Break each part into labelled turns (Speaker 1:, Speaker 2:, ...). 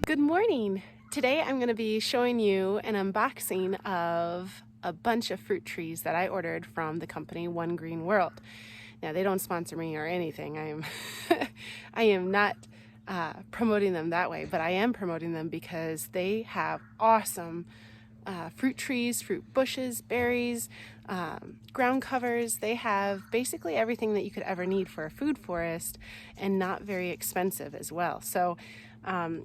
Speaker 1: Good morning! Today I'm going to be showing you an unboxing of a bunch of fruit trees that I ordered from the company One Green World. Now, they don't sponsor me or anything. I am not promoting them that way, but I am promoting them because they have awesome fruit trees, fruit bushes, berries, ground covers. They have basically everything that you could ever need for a food forest, and not very expensive as well. So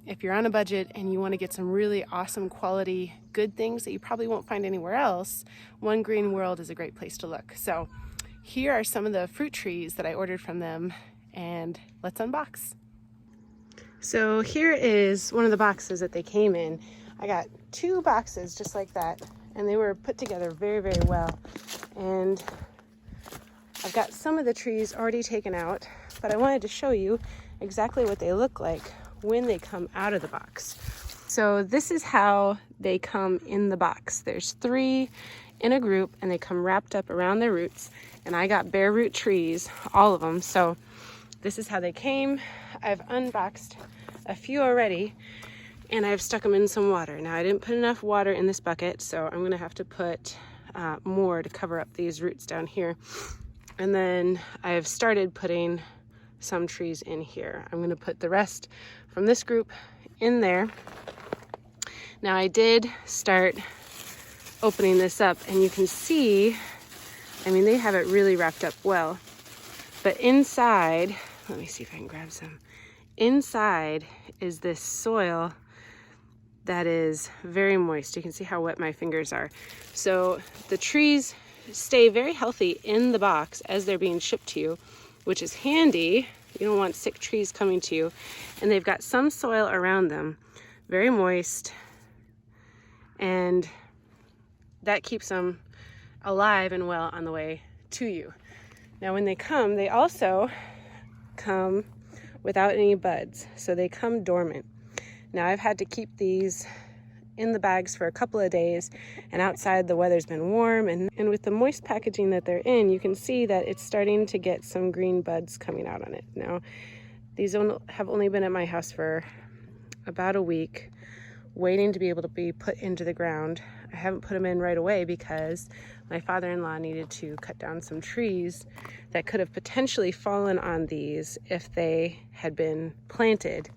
Speaker 1: if you're on a budget and you want to get some really awesome quality good things that you probably won't find anywhere else, One Green World is a great place to look. So here are some of the fruit trees that I ordered from them, and let's unbox. So here is one of the boxes that they came in. I got 2 boxes just like that, and they were put together very, very well. And I've got some of the trees already taken out, but I wanted to show you exactly what they look like when they come out of the box. So this is how they come in the box. There's 3 in a group, and they come wrapped up around their roots. And I got bare root trees, all of them. So this is how they came. I've unboxed a few already, and I've stuck them in some water. Now, I didn't put enough water in this bucket, so I'm gonna have to put more to cover up these roots down here. And then I've started putting some trees in here. I'm gonna put the rest from this group in there. Now, I did start opening this up, and you can see, I mean, they have it really wrapped up well. But inside, let me see if I can grab some. Inside is this soil that is very moist. You can see how wet my fingers are. So the trees stay very healthy in the box as they're being shipped to you, which is handy. You don't want sick trees coming to you. And they've got some soil around them, very moist, and that keeps them alive and well on the way to you. Now, when they come, they also come without any buds, so they come dormant. Now, I've had to keep these in the bags for a couple of days, and outside the weather's been warm, and with the moist packaging that they're in, you can see that it's starting to get some green buds coming out on it. Now, these have only been at my house for about a week, waiting to be able to be put into the ground. I haven't put them in right away because my father-in-law needed to cut down some trees that could have potentially fallen on these if they had been planted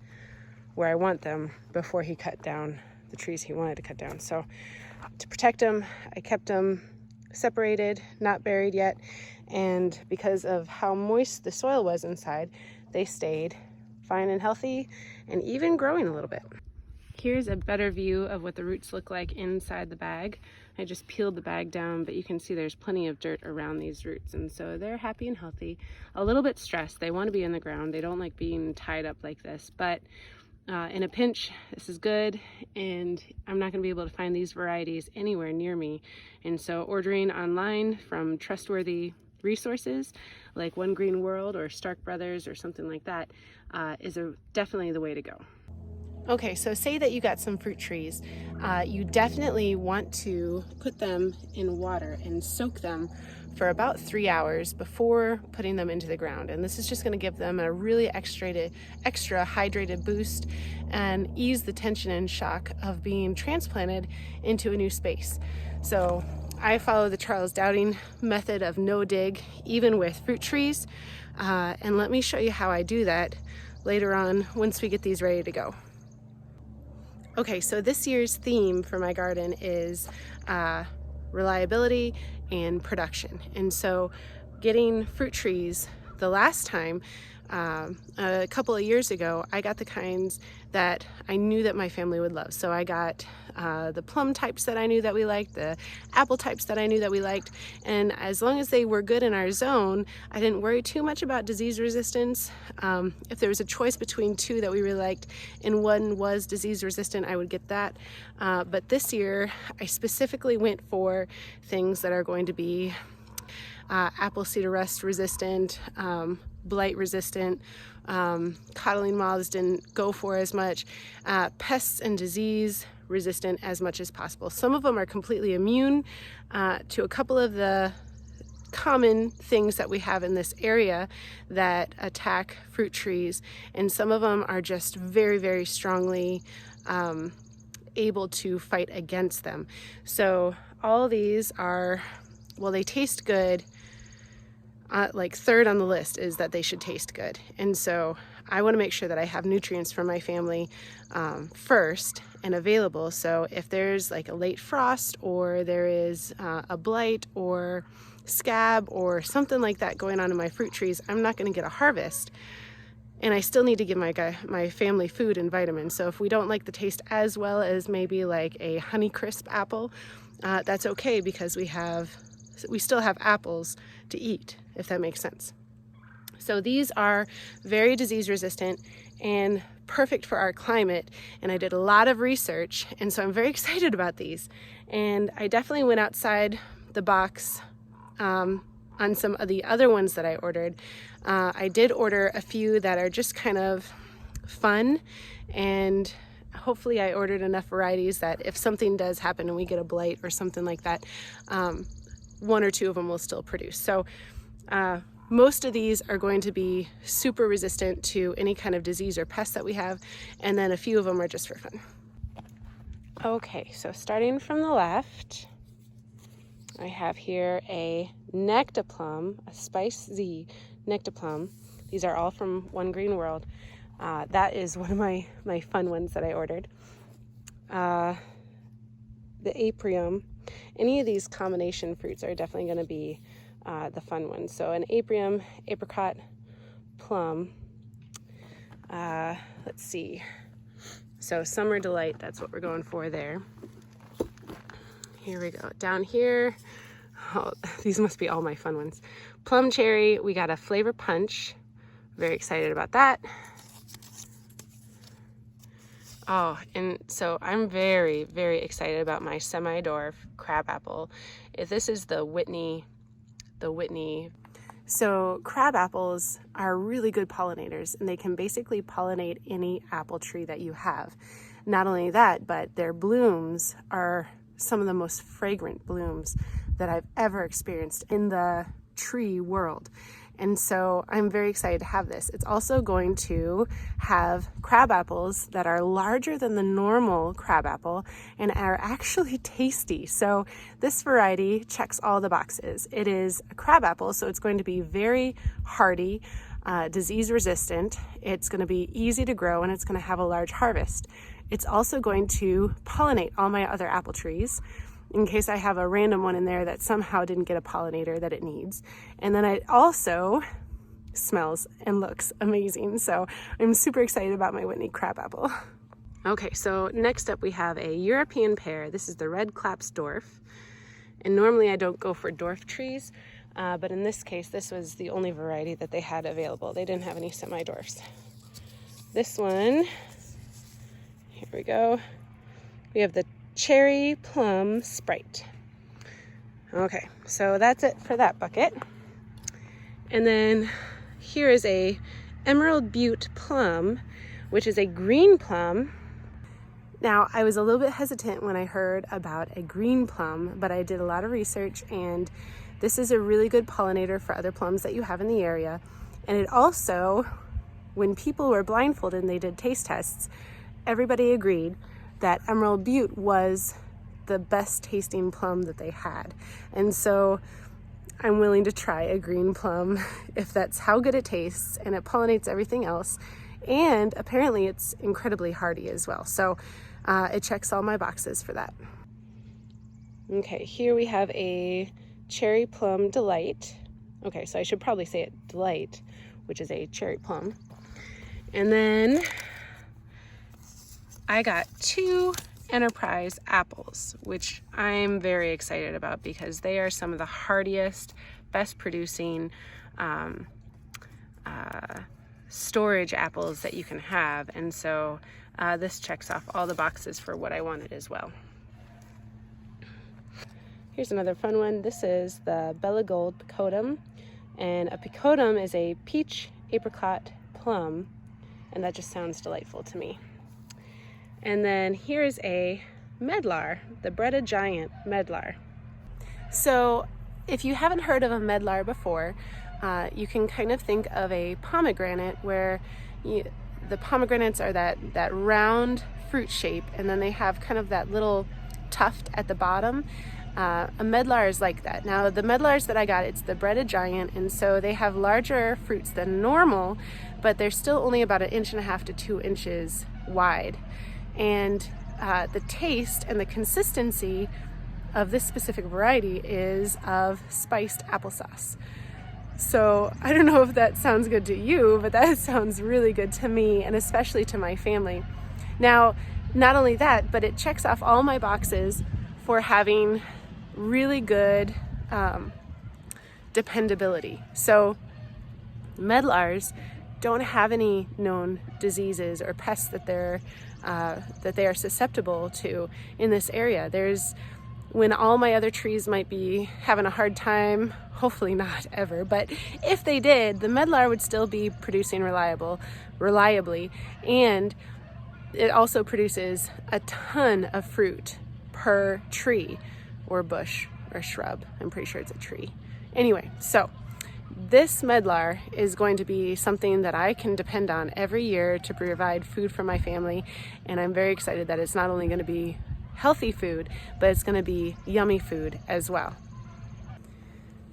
Speaker 1: where I want them before he cut down the trees he wanted to cut down. So to protect them, I kept them separated, not buried yet, and because of how moist the soil was inside, they stayed fine and healthy, and even growing a little bit. Here's a better view of what the roots look like inside the bag. I just peeled the bag down, but you can see there's plenty of dirt around these roots, and so they're happy and healthy. A little bit stressed. They want to be in the ground. They don't like being tied up like this, but in a pinch, this is good, and I'm not going to be able to find these varieties anywhere near me. And so ordering online from trustworthy resources like One Green World or Stark Brothers or something like that is definitely the way to go. Okay, so say that you got some fruit trees. You definitely want to put them in water and soak them for about 3 hours before putting them into the ground. And this is just gonna give them a really extra hydrated boost and ease the tension and shock of being transplanted into a new space. So I follow the Charles Dowding method of no dig, even with fruit trees. And let me show you how I do that later on once we get these ready to go. Okay, so this year's theme for my garden is reliability and production. And so getting fruit trees, the last time, a couple of years ago, I got the kinds that I knew that my family would love. So I got the plum types that I knew that we liked, the apple types that I knew that we liked, and as long as they were good in our zone, I didn't worry too much about disease resistance. If there was a choice between 2 that we really liked and one was disease resistant, I would get that. But this year, I specifically went for things that are going to be apple cedar rust resistant, blight resistant, codling moths didn't go for as much, pests and disease resistant as much as possible. Some of them are completely immune to a couple of the common things that we have in this area that attack fruit trees, and some of them are just very, very strongly able to fight against them. So all of these are, well, they taste good. Like third on the list is that they should taste good. And so I want to make sure that I have nutrients for my family first and available. So if there's like a late frost, or there is a blight or scab or something like that going on in my fruit trees, I'm not going to get a harvest. And I still need to give my family food and vitamins. So if we don't like the taste as well as maybe like a Honeycrisp apple, that's okay, because we still have apples to eat, if that makes sense. So these are very disease resistant and perfect for our climate. And I did a lot of research, and so I'm very excited about these. And I definitely went outside the box on some of the other ones that I ordered. I did order a few that are just kind of fun, and hopefully I ordered enough varieties that if something does happen and we get a blight or something like that, one or two of them will still produce. So most of these are going to be super resistant to any kind of disease or pest that we have, and then a few of them are just for fun. Okay, so starting from the left, I have here a Nectaplum, a Spice Z Nectaplum. These are all from One Green World. That is one of my fun ones that I ordered. The Aprium. Any of these combination fruits are definitely going to be the fun ones. So an Aprium, apricot, plum. Let's see. So Summer Delight, that's what we're going for there. Here we go. Down here, oh, these must be all my fun ones. Plum Cherry, we got a Flavor Punch. Very excited about that. Oh, and so I'm very, very excited about my semi-dwarf crabapple. This is the Whitney. So crab apples are really good pollinators, and they can basically pollinate any apple tree that you have. Not only that, but their blooms are some of the most fragrant blooms that I've ever experienced in the tree world. And so I'm very excited to have this. It's also going to have crab apples that are larger than the normal crab apple and are actually tasty. So this variety checks all the boxes. It is a crab apple, so it's going to be very hardy, disease resistant. It's going to be easy to grow, and it's going to have a large harvest. It's also going to pollinate all my other apple trees, in case I have a random one in there that somehow didn't get a pollinator that it needs. And then it also smells and looks amazing. So I'm super excited about my Whitney crabapple. Okay, so next up we have a European pear. This is the Red Claps Dwarf. And normally I don't go for dwarf trees, but in this case, this was the only variety that they had available. They didn't have any semi-dwarfs. This one, here we go. We have the Cherry Plum Sprite. Okay, so that's it for that bucket. And then here is a Emerald Butte Plum, which is a green plum. Now, I was a little bit hesitant when I heard about a green plum, but I did a lot of research, and this is a really good pollinator for other plums that you have in the area. And it also, when people were blindfolded and they did taste tests, everybody agreed that Emerald Butte was the best tasting plum that they had. And so I'm willing to try a green plum if that's how good it tastes, and it pollinates everything else. And apparently it's incredibly hardy as well. So it checks all my boxes for that. Okay, here we have a Cherry Plum Delight. Okay, so I should probably say it Delight, which is a cherry plum. And then I got two Enterprise apples, which I'm very excited about because they are some of the hardiest, best producing storage apples that you can have. And so this checks off all the boxes for what I wanted as well. Here's another fun one. This is the Bella Gold Picotum, and a picotum is a peach apricot plum, and that just sounds delightful to me. And then here's a medlar, the breaded giant medlar. So if you haven't heard of a medlar before, you can kind of think of a pomegranate where the pomegranates are that round fruit shape, and then they have kind of that little tuft at the bottom. A medlar is like that. Now the medlars that I got, it's the breaded giant, and so they have larger fruits than normal, but they're still only about 1.5 to 2 inches wide. And the taste and the consistency of this specific variety is of spiced applesauce. So I don't know if that sounds good to you, but that sounds really good to me, and especially to my family. Now, not only that, but it checks off all my boxes for having really good dependability. So medlars don't have any known diseases or pests that they are susceptible to in this area. When all my other trees might be having a hard time, hopefully not ever, but if they did, the medlar would still be producing reliably, and it also produces a ton of fruit per tree or bush or shrub. I'm pretty sure it's a tree. Anyway, so this medlar is going to be something that I can depend on every year to provide food for my family, and I'm very excited that it's not only going to be healthy food, but it's going to be yummy food as well.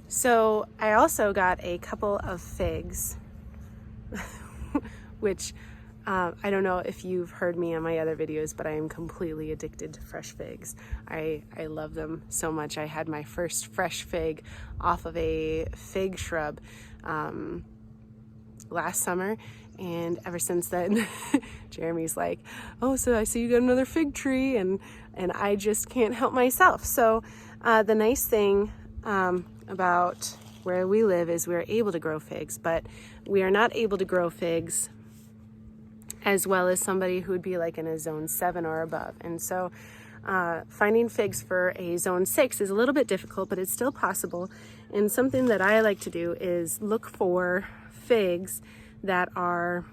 Speaker 1: So I also got a couple of figs, which I don't know if you've heard me on my other videos, but I am completely addicted to fresh figs. I love them so much. I had my first fresh fig off of a fig shrub last summer, and ever since then Jeremy's like, oh, so I see you got another fig tree, and I just can't help myself. So the nice thing about where we live is we're able to grow figs, but we are not able to grow figs as well as somebody who would be like in a zone 7 or above. And so finding figs for a zone 6 is a little bit difficult, but it's still possible. And something that I like to do is look for figs that are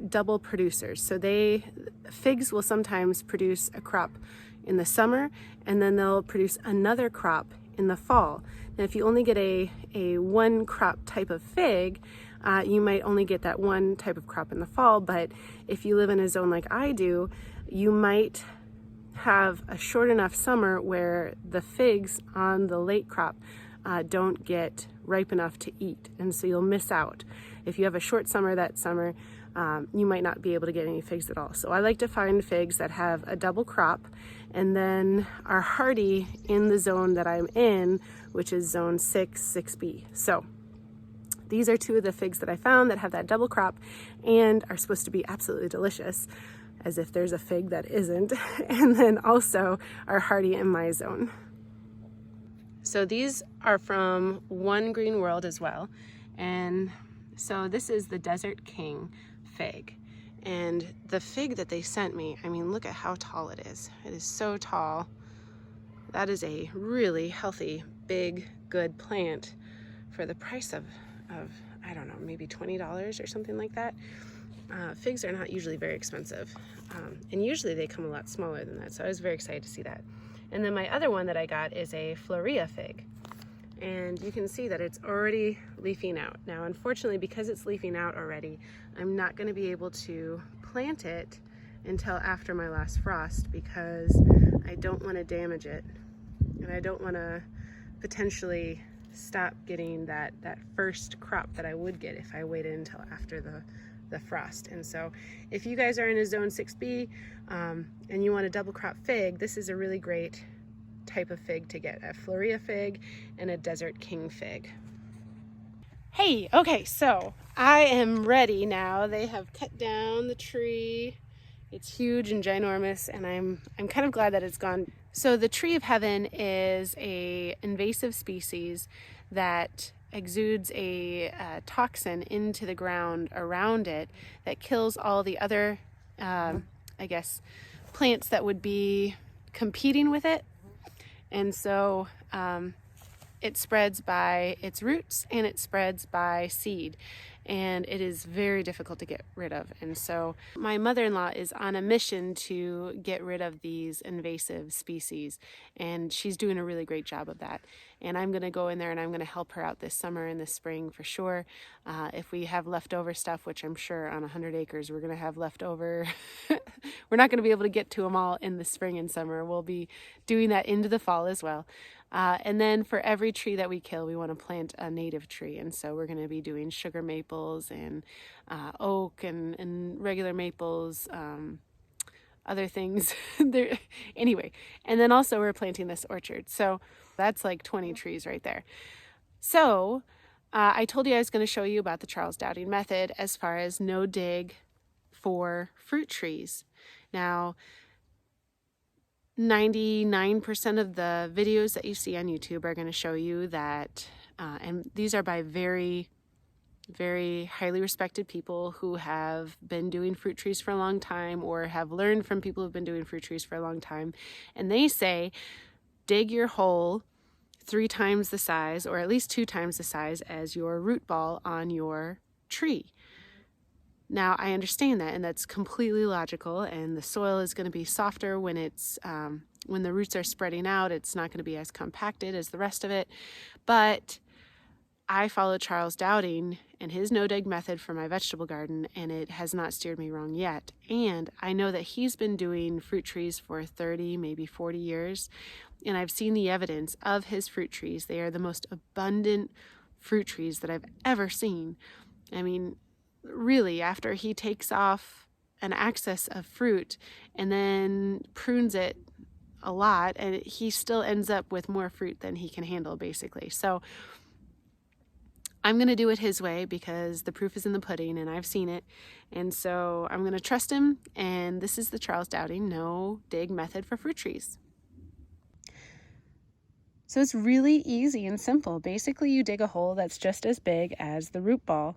Speaker 1: double producers. So figs will sometimes produce a crop in the summer, and then they'll produce another crop in the fall. Now, if you only get a one crop type of fig, you might only get that one type of crop in the fall, but if you live in a zone like I do, you might have a short enough summer where the figs on the late crop don't get ripe enough to eat, and so you'll miss out. If you have a short summer that summer, you might not be able to get any figs at all. So I like to find figs that have a double crop and then are hardy in the zone that I'm in, which is zone 6, 6B. So these are two of the figs that I found that have that double crop and are supposed to be absolutely delicious, as if there's a fig that isn't, and then also are hardy in my zone. So these are from One Green World as well. And so this is the Desert King fig. And the fig that they sent me, I mean, look at how tall it is. It is so tall. That is a really healthy, big, good plant for the price of I don't know, maybe $20 or something like that. Figs are not usually very expensive. And usually they come a lot smaller than that. So I was very excited to see that. And then my other one that I got is a Florea fig. And you can see that it's already leafing out. Now, unfortunately, because it's leafing out already, I'm not going to be able to plant it until after my last frost, because I don't want to damage it. And I don't want to potentially stop getting that first crop that I would get if I waited until after the frost. And so if you guys are in a zone 6B and you want a double crop fig, this is a really great type of fig to get, a Florea fig and a Desert King fig. Hey, okay, so I am ready now. They have cut down the tree. It's huge and ginormous, and I'm kind of glad that it's gone. So the tree of heaven is a invasive species that exudes a toxin into the ground around it that kills all the other, I guess, plants that would be competing with it. And so it spreads by its roots and it spreads by seed. and it is very difficult to get rid of. And so my mother-in-law is on a mission to get rid of these invasive species, and she's doing a really great job of that. And I'm going to go in there and I'm going to help her out this summer and this spring for sure. If we have leftover stuff, which I'm sure on 100 acres we're going to have leftover, we're not going to be able to get to them all in the spring and summer. We'll be doing that into the fall as well. And then for every tree that we kill, we want to plant a native tree. And so we're going to be doing sugar maples and oak and regular maples, other things there. Anyway, and then also we're planting this orchard. So that's like 20 trees right there. So I told you I was going to show you about the Charles Dowding method as far as no dig for fruit trees. Now, 99% of the videos that you see on YouTube are going to show you that, and these are by very, very highly respected people who have been doing fruit trees for a long time or have learned from people who've been doing fruit trees for a long time. And they say, dig your hole 3 times the size, or at least 2 times the size as your root ball on your tree. Now, I understand that, and that's completely logical, and the soil is going to be softer when it's when the roots are spreading out. It's not going to be as compacted as the rest of it. But I follow Charles Dowding and his no-dig method for my vegetable garden, and it has not steered me wrong yet. And I know that he's been doing fruit trees for 30, maybe 40 years, and I've seen the evidence of his fruit trees. They are the most abundant fruit trees that I've ever seen. I mean, really, after he takes off an excess of fruit and then prunes it a lot, and he still ends up with more fruit than he can handle, basically. So I'm going to do it his way because the proof is in the pudding and I've seen it. And so I'm going to trust him. And this is the Charles Dowding no dig method for fruit trees. So it's really easy and simple. Basically, you dig a hole that's just as big as the root ball,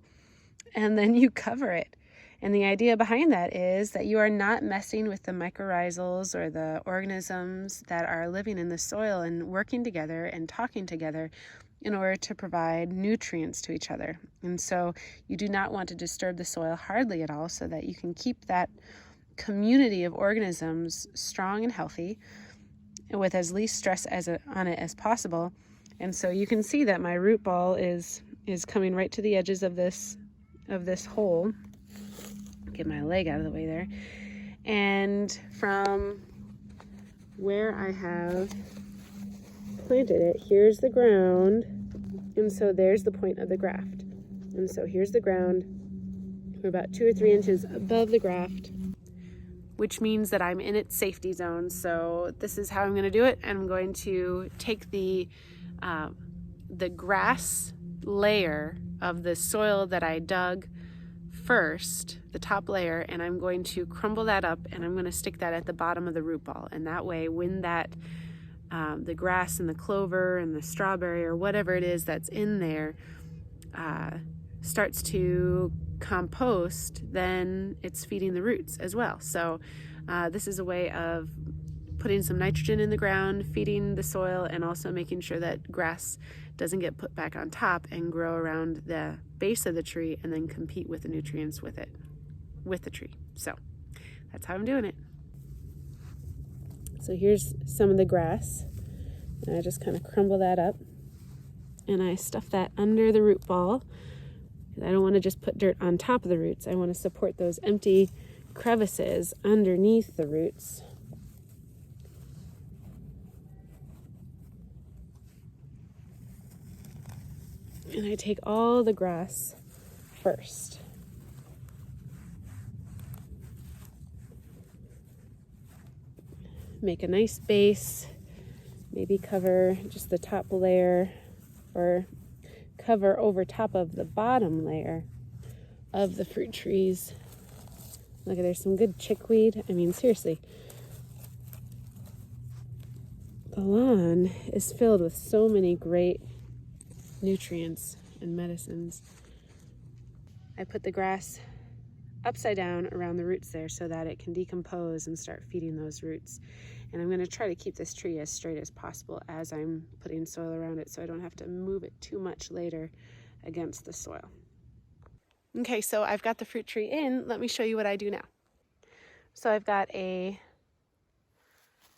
Speaker 1: and then you cover it. And the idea behind that is that you are not messing with the mycorrhizals or the organisms that are living in the soil and working together and talking together in order to provide nutrients to each other. And so you do not want to disturb the soil hardly at all, so that you can keep that community of organisms strong and healthy and with as least stress on it as possible. And so you can see that my root ball is coming right to the edges of this hole. Get my leg out of the way there. And from where I have planted it, here's the ground, and so there's the point of the graft. And so here's the ground. We're about 2 or 3 inches above the graft, which means that I'm in its safety zone. So this is how I'm going to do it. I'm going to take the grass layer of the soil that I dug first, the top layer, and I'm going to crumble that up, and I'm going to stick that at the bottom of the root ball. And that way, when that the grass and the clover and the strawberry or whatever it is that's in there starts to compost, then it's feeding the roots as well. So this is a way of putting some nitrogen in the ground, feeding the soil, and also making sure that grass doesn't get put back on top and grow around the base of the tree and then compete with the nutrients with the tree. So that's how I'm doing it. So here's some of the grass, and I just kind of crumble that up, and I stuff that under the root ball. I don't want to just put dirt on top of the roots. I want to support those empty crevices underneath the roots. And I take all the grass first. Make a nice base, maybe cover just the top layer or cover over top of the bottom layer of the fruit trees. Look, there's some good chickweed. I mean, seriously, the lawn is filled with so many great nutrients and medicines. I put the grass upside down around the roots there so that it can decompose and start feeding those roots. And I'm going to try to keep this tree as straight as possible as I'm putting soil around it, so I don't have to move it too much later against the soil. Okay, so I've got the fruit tree in. Let me show you what I do now. So I've got a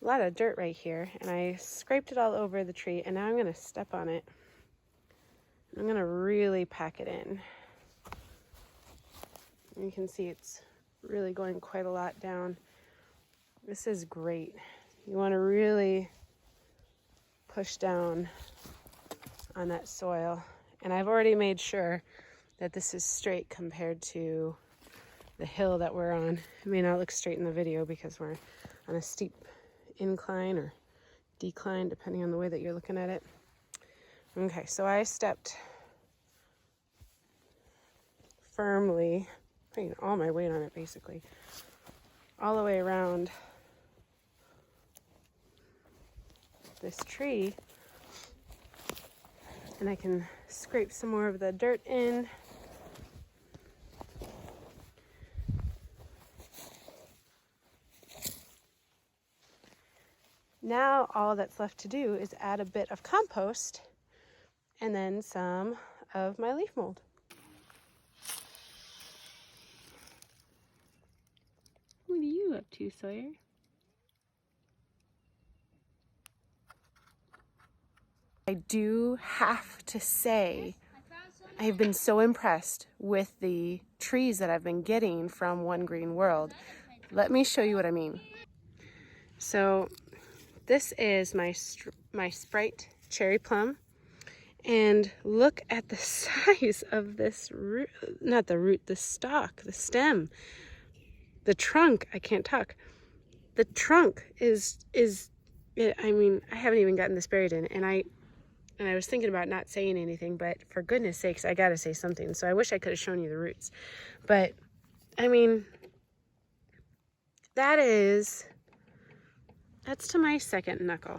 Speaker 1: lot of dirt right here, and I scraped it all over the tree, and now I'm going to step on it. I'm going to really pack it in. And you can see it's really going quite a lot down. This is great. You want to really push down on that soil. And I've already made sure that this is straight compared to the hill that we're on. It may not look straight in the video because we're on a steep incline or decline, depending on the way that you're looking at it. Okay, so I stepped firmly, putting all my weight on it basically, all the way around this tree, and I can scrape some more of the dirt in. Now all that's left to do is add a bit of compost and then some of my leaf mold. What are you up to, Sawyer? I do have to say, I've been so impressed with the trees that I've been getting from One Green World. Let me show you what I mean. So this is my Sprite cherry plum, and look at the size of this root, not the root, the stalk, the stem, the trunk. I can't talk. The trunk is I mean, I haven't even gotten this buried in, and I was thinking about not saying anything, but for goodness sakes, I gotta say something. So I wish I could have shown you the roots, but I mean, that's to my second knuckle.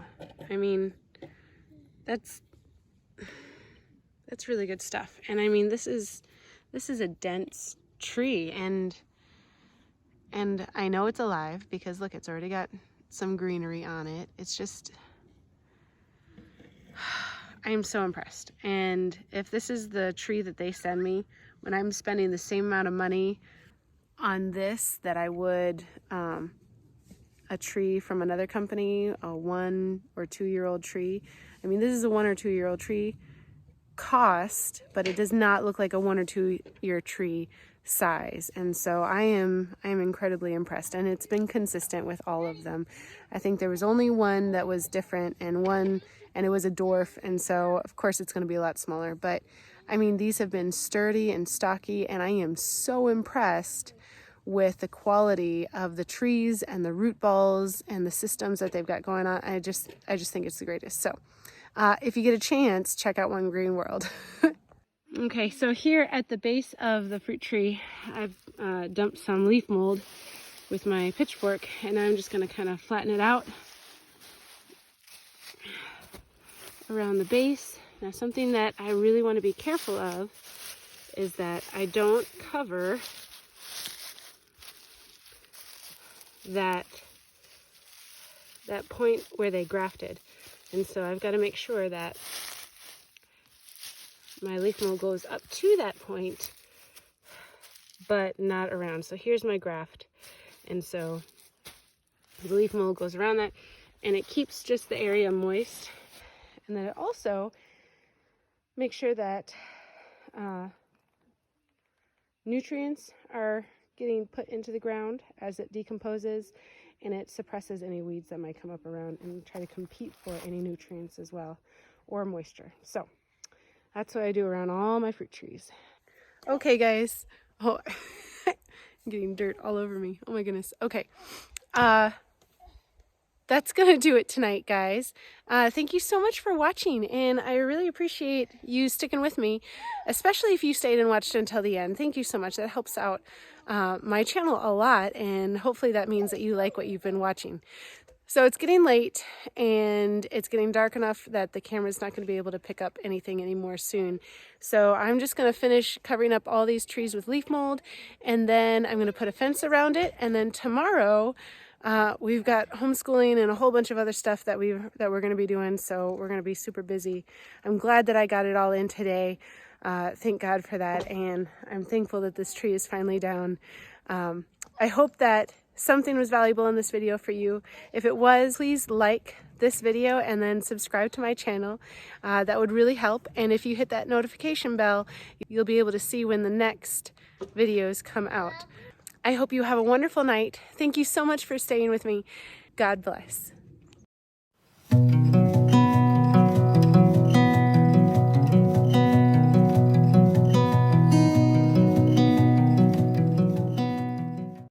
Speaker 1: I mean, that's really good stuff. And I mean, this is a dense tree, and I know it's alive because look, it's already got some greenery on it. It's just, I am so impressed. And if this is the tree that they send me, when I'm spending the same amount of money on this that I would a tree from another company, a 1 or 2 year old tree. I mean, this is a 1 or 2 year old tree cost, but it does not look like a 1 or 2 year tree size. And so I am incredibly impressed, and it's been consistent with all of them. I think there was only one that was different, and it was a dwarf, and so of course it's going to be a lot smaller. But I mean, these have been sturdy and stocky, and I am so impressed with the quality of the trees and the root balls and the systems that they've got going on. I just think it's the greatest. So if you get a chance, check out One Green World. Okay, so here at the base of the fruit tree, I've dumped some leaf mold with my pitchfork, and I'm just going to kind of flatten it out around the base. Now, something that I really want to be careful of is that I don't cover that point where they grafted. And so I've got to make sure that my leaf mold goes up to that point, but not around. So here's my graft. And so the leaf mold goes around that, and it keeps just the area moist. And then it also makes sure that nutrients are getting put into the ground as it decomposes, and it suppresses any weeds that might come up around and try to compete for any nutrients as well, or moisture. So that's what I do around all my fruit trees. Okay, guys. Oh, I'm getting dirt all over me. Oh my goodness. Okay. That's gonna do it tonight, guys. Thank you so much for watching, and I really appreciate you sticking with me, especially if you stayed and watched until the end. Thank you so much. That helps out my channel a lot, and hopefully that means that you like what you've been watching. So it's getting late, and it's getting dark enough that the camera's not going to be able to pick up anything anymore soon. So I'm just going to finish covering up all these trees with leaf mold, and then I'm going to put a fence around it, and then tomorrow we've got homeschooling and a whole bunch of other stuff that we're going to be doing, so we're going to be super busy. I'm glad that I got it all in today. thank God for that, and I'm thankful that this tree is finally down. I hope that something was valuable in this video for you. If it was, please like this video and then subscribe to my channel. That would really help. And if you hit that notification bell, you'll be able to see when the next videos come out. I hope you have a wonderful night. Thank you so much for staying with me. God bless.